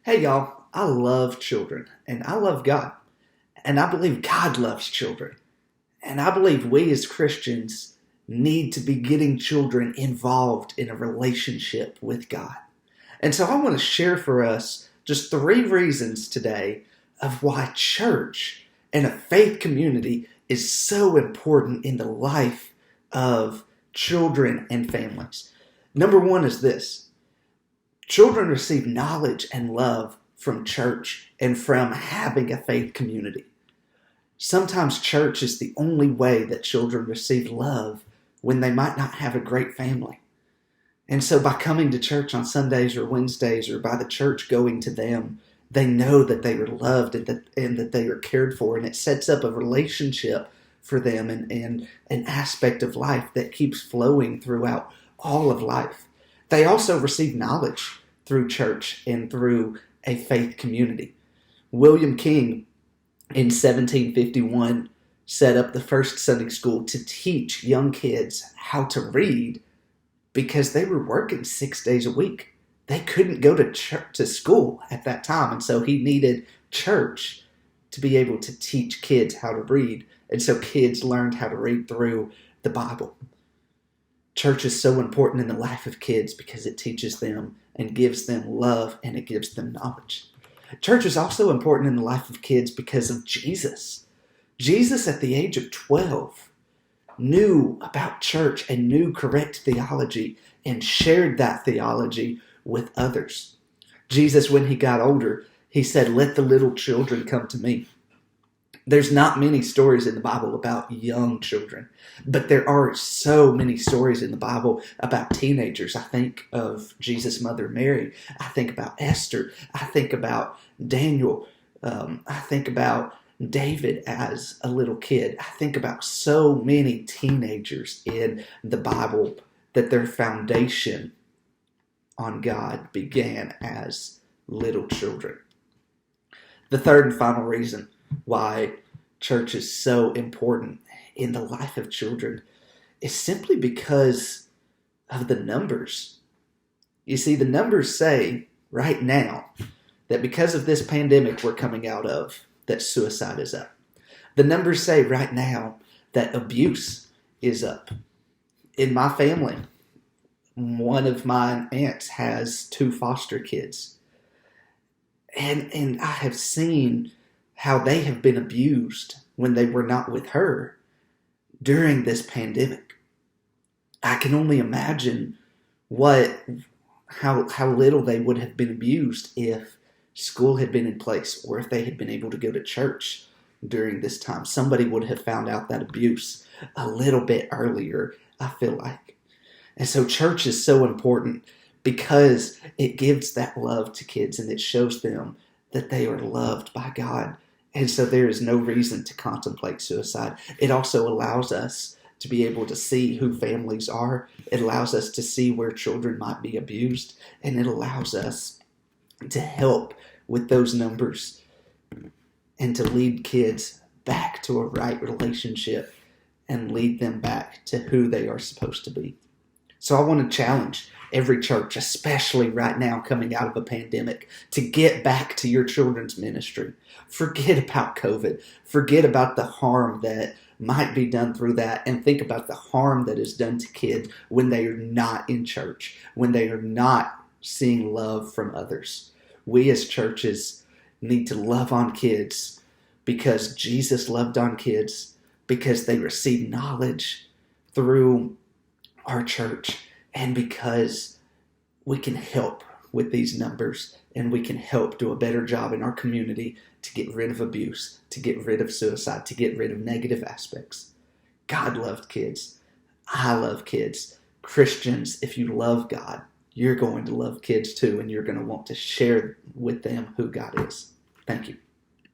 Hey y'all, I love children and I love God. And I believe God loves children. And I believe we as Christians need to be getting children involved in a relationship with God. And so I want to share for us just 3 reasons today of why church and a faith community is so important in the life of children and families. Number 1 is this. Children receive knowledge and love from church and from having a faith community. Sometimes church is the only way that children receive love when they might not have a great family. And so by coming to church on Sundays or Wednesdays, or by the church going to them, they know that they are loved and that they are cared for. And it sets up a relationship for them and an aspect of life that keeps flowing throughout all of life. They also receive knowledge through church and through a faith community. William King in 1751 set up the first Sunday school to teach young kids how to read because they were working 6 days a week. They couldn't go to school at that time, and so he needed church to be able to teach kids how to read. And so kids learned how to read through the Bible. Church is so important in the life of kids because it teaches them and gives them love and it gives them knowledge. Church is also important in the life of kids because of Jesus. Jesus, at the age of 12, knew about church and knew correct theology and shared that theology with others. Jesus, when he got older, he said, "Let the little children come to me." There's not many stories in the Bible about young children, but there are so many stories in the Bible about teenagers. I think of Jesus' mother Mary. I think about Esther. I think about Daniel. I think about David as a little kid. I think about so many teenagers in the Bible that their foundation on God began as little children. The third and final reason why church is so important in the life of children is simply because of the numbers. You see, the numbers say right now that because of this pandemic we're coming out of, that suicide is up. The numbers say right now that abuse is up. In my family, one of my aunts has 2 foster kids. And I have seen how they have been abused when they were not with her during this pandemic. I can only imagine how little they would have been abused if school had been in place or if they had been able to go to church during this time. Somebody would have found out that abuse a little bit earlier, I feel like. And so church is so important because it gives that love to kids and it shows them that they are loved by God. And so there is no reason to contemplate suicide. It also allows us to be able to see who families are. It allows us to see where children might be abused. And it allows us to help with those numbers and to lead kids back to a right relationship and lead them back to who they are supposed to be. So I want to challenge every church, especially right now coming out of a pandemic, to get back to your children's ministry. Forget about COVID. Forget about the harm that might be done through that, and think about the harm that is done to kids when they are not in church, when they are not seeing love from others. We as churches need to love on kids because Jesus loved on kids, because they receive knowledge through our church, and because we can help with these numbers and we can help do a better job in our community to get rid of abuse, to get rid of suicide, to get rid of negative aspects. God loved kids. I love kids. Christians, if you love God, you're going to love kids too, and you're going to want to share with them who God is. Thank you.